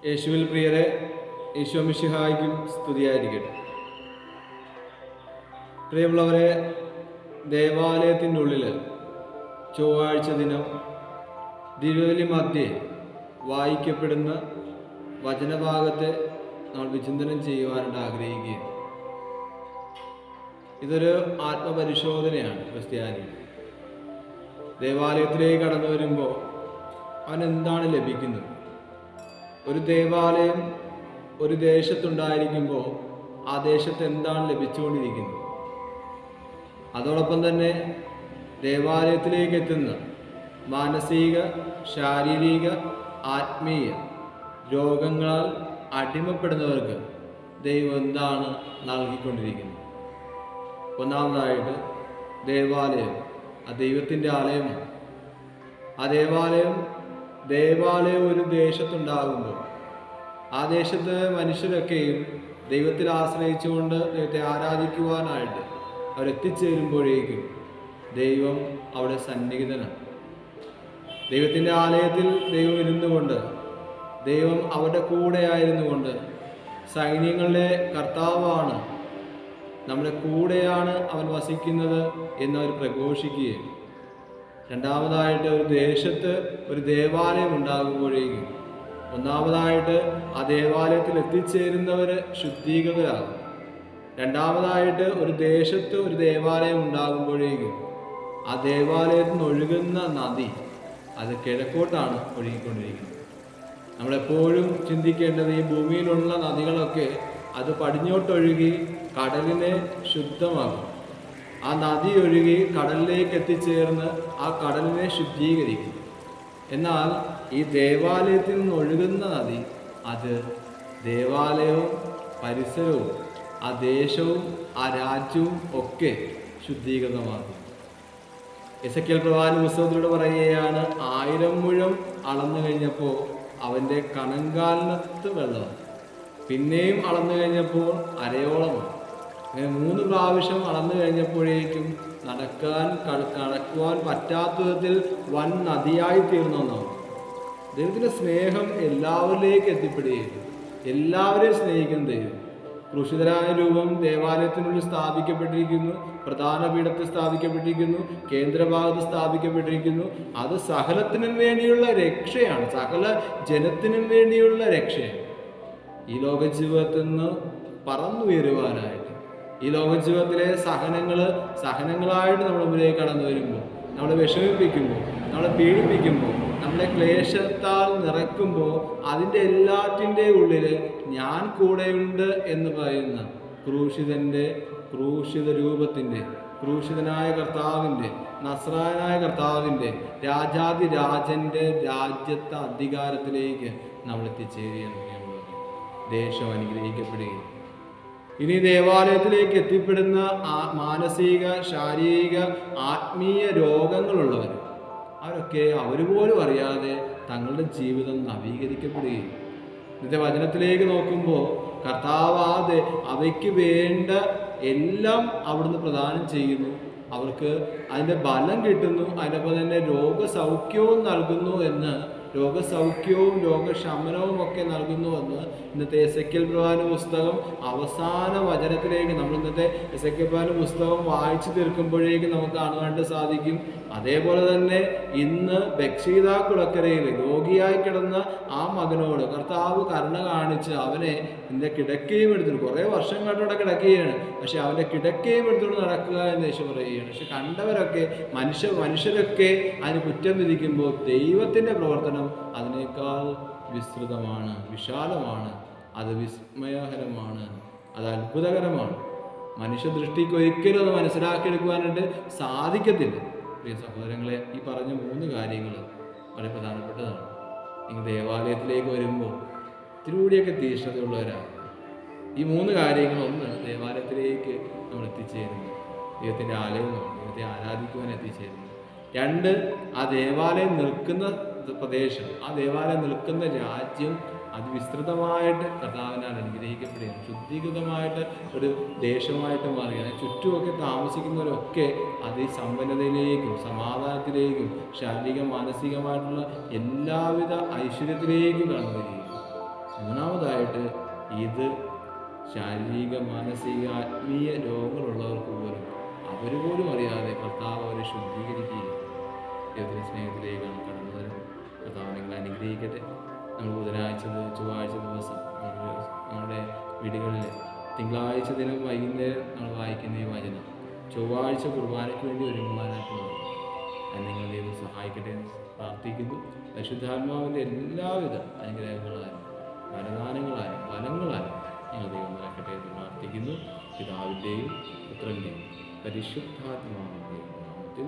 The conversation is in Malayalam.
യേശുവിൽ പ്രിയരെ, ഈശോ മിശിഹായ്ക്കും സ്തുതിയായിരിക്കട്ടെ. പ്രിയമുള്ളവരെ, ദേവാലയത്തിൻ്റെ ഉള്ളിൽ ചൊവ്വാഴ്ച ദിനം ദിവ്യബലി മധ്യേ വായിക്കപ്പെടുന്ന വചനഭാഗത്തെ നമ്മൾ വിചിന്തനം ചെയ്യുവാനായിട്ട് ആഗ്രഹിക്കുകയാണ്. ഇതൊരു ആത്മപരിശോധനയാണ്. ക്രിസ്ത്യാനി ദേവാലയത്തിലേക്ക് കടന്നു വരുമ്പോൾ അവനെന്താണ് ലഭിക്കുന്നത്? ഒരു ദേവാലയം ഒരു ദേശത്തുണ്ടായിരിക്കുമ്പോൾ ആ ദേശത്ത് എന്താണ് ലഭിച്ചുകൊണ്ടിരിക്കുന്നത്? അതോടൊപ്പം തന്നെ ദേവാലയത്തിലേക്ക് എത്തുന്ന മാനസിക, ശാരീരിക, ആത്മീയ രോഗങ്ങളാൽ അടിമപ്പെടുന്നവർക്ക് ദൈവം എന്താണ് നൽകിക്കൊണ്ടിരിക്കുന്നത്? ഒന്നാമതായിട്ട് ദേവാലയം ആ ദൈവത്തിൻ്റെ ആലയമാണ്. ആ ദേവാലയം ഒരു ദേശത്തുണ്ടാകുമ്പോൾ ആ ദേശത്ത് മനുഷ്യരൊക്കെയും ദൈവത്തിൽ ആശ്രയിച്ചുകൊണ്ട് ദൈവത്തെ ആരാധിക്കുവാനായിട്ട് അവരെത്തിച്ചേരുമ്പോഴേക്കും ദൈവം അവിടെ സന്നിഹിതനാണ്. ദൈവത്തിൻ്റെ ആലയത്തിൽ ദൈവം ഇരുന്നു കൊണ്ട്, ദൈവം അവരുടെ കൂടെ ആയിരുന്നു കൊണ്ട്, സൈന്യങ്ങളുടെ കർത്താവാണ്, നമ്മുടെ കൂടെയാണ് അവൻ വസിക്കുന്നത് എന്നവർ പ്രഘോഷിക്കുകയും, രണ്ടാമതായിട്ട് ഒരു ദേശത്ത് ഒരു ദേവാലയം ഉണ്ടാകുമ്പോഴേക്കും ഒന്നാമതായിട്ട് ആ ദേവാലയത്തിൽ എത്തിച്ചേരുന്നവർ ശുദ്ധീകൃതരാകും. രണ്ടാമതായിട്ട് ഒരു ദേശത്ത് ഒരു ദേവാലയം ഉണ്ടാകുമ്പോഴേക്കും ആ ദേവാലയത്തിൽ നിന്ന് ഒഴുകുന്ന നദി അത് കിഴക്കോട്ടാണ് ഒഴുകിക്കൊണ്ടിരിക്കുന്നത്. നമ്മളെപ്പോഴും ചിന്തിക്കേണ്ടത് ഈ ഭൂമിയിലുള്ള നദികളൊക്കെ അത് പടിഞ്ഞോട്ടൊഴുകി കടലിനെ ശുദ്ധമാക്കും. ആ നദി ഒഴുകി കടലിലേക്ക് എത്തിച്ചേർന്ന് ആ കടലിനെ ശുദ്ധീകരിക്കും. എന്നാൽ ഈ ദേവാലയത്തിൽ നിന്ന് ഒഴുകുന്ന നദി അത് ദേവാലയവും പരിസരവും ആ ദേശവും ആ രാജ്യവും ഒക്കെ ശുദ്ധീകൃതമാക്കും. എസെക്കിയേൽ പ്രവാചകന്റെ പുസ്തകത്തിലൂടെ പറയുകയാണ്, 1000 മുഴം അളന്നു കഴിഞ്ഞപ്പോൾ അവൻ്റെ കണങ്കാലിനത്ത് വെള്ളം, പിന്നെയും അളന്നു കഴിഞ്ഞപ്പോൾ അരയോളമാണ്. അങ്ങനെ 3 പ്രാവശ്യം അളന്നു കഴിഞ്ഞപ്പോഴേക്കും കടക്കുവാൻ പറ്റാത്ത വിധത്തിൽ വൻ നദിയായി തീർന്നെന്നാണ്. ദൈവത്തിൻ്റെ സ്നേഹം എല്ലാവരിലേക്ക് എത്തിപ്പെടുകയും എല്ലാവരെയും സ്നേഹിക്കുന്ന ദൈവം. ക്രൂശിതരായ രൂപം ദേവാലയത്തിനുള്ളിൽ സ്ഥാപിക്കപ്പെട്ടിരിക്കുന്നു, പ്രധാന പീഠത്തിൽ സ്ഥാപിക്കപ്പെട്ടിരിക്കുന്നു, കേന്ദ്രഭാഗത്ത് സ്ഥാപിക്കപ്പെട്ടിരിക്കുന്നു. അത് സകലത്തിനും വേണ്ടിയുള്ള രക്ഷയാണ്, സകല ജനത്തിനും വേണ്ടിയുള്ള രക്ഷയാണ്. ഈ ലോക ജീവിതത്തിൽ നിന്ന് പറന്നുയരുവാനായിട്ട്, ഈ ലോക ജീവിതത്തിലെ സഹനങ്ങളായിട്ട് നമ്മുടെ മുമ്പിലേക്ക് കടന്നു വരുമ്പോൾ, നമ്മളെ വിഷമിപ്പിക്കുമ്പോൾ, നമ്മളെ പീഡിപ്പിക്കുമ്പോൾ, നമ്മളെ ക്ലേശത്താൽ നിറയ്ക്കുമ്പോൾ, അതിൻ്റെ എല്ലാറ്റിൻ്റെ ഉള്ളിൽ ഞാൻ കൂടെയുണ്ട് എന്ന് പറയുന്ന ക്രൂശിത രൂപത്തിൻ്റെ, ക്രൂശിതനായ കർത്താവിൻ്റെ, നസ്രായനായ കർത്താവിൻ്റെ, രാജാതിരാജൻ്റെ രാജ്യത്തെ അധികാരത്തിലേക്ക് നമ്മൾ എത്തിച്ചേരുകയാണ്. ദേശം അനുഗ്രഹിക്കപ്പെടുകയും ഇനി ദേവാലയത്തിലേക്ക് എത്തിപ്പെടുന്ന മാനസിക, ശാരീരിക, ആത്മീയ രോഗങ്ങളുള്ളവർ അവരൊക്കെ അവർ പോലും അറിയാതെ തങ്ങളുടെ ജീവിതം നവീകരിക്കപ്പെടുകയും, ഇന്നത്തെ വചനത്തിലേക്ക് നോക്കുമ്പോൾ കർത്താവ് അവയ്ക്ക് വേണ്ട എല്ലാം അവിടുന്ന് പ്രദാനം ചെയ്യുന്നു. അവർക്ക് അതിൻ്റെ ബലം കിട്ടുന്നു. അതിനൊപ്പം തന്നെ രോഗസൗഖ്യവും നൽകുന്നു എന്ന്, രോഗസൗഖ്യവും രോഗശമനവും ഒക്കെ നൽകുന്നുവെന്ന് ഇന്നത്തെ എസെക്കിയേൽ പ്രവാചകന്റെ പുസ്തകം അവസാന വചനത്തിലേക്ക്, നമ്മൾ ഇന്നത്തെ എസെക്കിയേൽ പ്രവാചകന്റെ പുസ്തകം വായിച്ചു തീർക്കുമ്പോഴേക്കും നമുക്ക് കാണുവാനായിട്ട് സാധിക്കും. അതേപോലെ തന്നെ ഇന്ന് ബത്ശീദാ കുളക്കരയിൽ രോഗിയായി കിടന്ന ആ മകനോട് കർത്താവ് കരുണ കാണിച്ച് അവനെ ഇതിൻ്റെ കിടക്കയും എടുത്തിട്ട്, കുറേ വർഷങ്ങളായിട്ട് കിടക്കുകയാണ്, പക്ഷെ അവൻ്റെ കിടക്കയും എടുത്തുകൊണ്ട് നടക്കുക എന്ന് യേശു പറയുകയാണ്. പക്ഷെ കണ്ടവരൊക്കെ മനുഷ്യരൊക്കെ അതിന് കുറ്റം വിധിക്കുമ്പോൾ ദൈവത്തിൻ്റെ പ്രവർത്തനം അതിനേക്കാൾ വിസ്തൃതമാണ്, വിശാലമാണ്, അത് വിസ്മയകരമാണ്, അത് അത്ഭുതകരമാണ്. മനുഷ്യദൃഷ്ടിക്ക് ഒരിക്കലും അത് മനസ്സിലാക്കിയെടുക്കുവാനായിട്ട് സാധിക്കത്തില്ല. പ്രിയ സഹോദരങ്ങളെ, ഈ പറഞ്ഞ 3 കാര്യങ്ങൾ വളരെ പ്രധാനപ്പെട്ടതാണ്. നിങ്ങൾ ദേവാലയത്തിലേക്ക് വരുമ്പോൾ ഇത്തിരികൂടിയൊക്കെ തീക്ഷ്ണതയുള്ളവരാണ്. ഈ 3 കാര്യങ്ങൾ: 1, ദേവാലയത്തിലേക്ക് നമ്മൾ എത്തിച്ചേരുന്നു, ദൈവത്തിൻ്റെ ആലയമാണ്, ദൈവത്തെ ആരാധിക്കുവാൻ എത്തിച്ചേരുന്നു. 2, ആ ദേവാലയം നിൽക്കുന്ന പ്രദേശം, ആ ദേവാലയം നിൽക്കുന്ന രാജ്യം അത് വിസ്തൃതമായിട്ട് കർത്താവിനാൽ അനുഗ്രഹിക്കപ്പെടുകയാണ്, ശുദ്ധീകൃതമായിട്ട് ഒരു ദേശമായിട്ട് മാറുകയാണ്. ചുറ്റുമൊക്കെ താമസിക്കുന്നവരൊക്കെ അത് ഈ സമ്പന്നതയിലേക്കും സമാധാനത്തിലേക്കും ശാരീരിക മാനസികമായിട്ടുള്ള എല്ലാവിധ ഐശ്വര്യത്തിലേക്കും കടന്നു വരികയും മൂന്നാമതായിട്ട് ഇത് ശാരീരിക, മാനസിക, ആത്മീയ രോഗങ്ങളുള്ളവർക്ക് പോലും അവർ പോലും അറിയാതെ കർത്താവ് അവരെ ശുദ്ധീകരിക്കുകയും ദൈവത്തിൻ്റെ സ്നേഹത്തിലേക്കാണ് കടന്നു വരുന്നത്. കർത്താവ് നിങ്ങൾ അനുഗ്രഹിക്കട്ടെ. നമ്മൾ ബുധനാഴ്ച, ചൊവ്വാഴ്ച ദിവസം നമ്മുടെ വീടുകളിൽ തിങ്കളാഴ്ച ദിനം വൈകുന്നേരം നമ്മൾ വായിക്കുന്ന ഈ വചനം ചൊവ്വാഴ്ച കുർബാനയ്ക്ക് വേണ്ടി ഒരുങ്ങുവാനായിട്ടുള്ളത്. അത് നിങ്ങൾ ദൈവം സഹായിക്കട്ടെ എന്ന് പ്രാർത്ഥിക്കുന്നു. പരിശുദ്ധാത്മാവിൻ്റെ എല്ലാവിധ അനുഗ്രഹങ്ങളാലും വരദാനങ്ങളാലും ഫലങ്ങളാലും നിങ്ങൾ ദൈവം നിറക്കട്ടെ എന്ന് പ്രാർത്ഥിക്കുന്നു. പിതാവിൻ്റെയും പുത്രൻ്റെയും പരിശുദ്ധാത്മാവിൻ്റെയും നാമത്തിൽ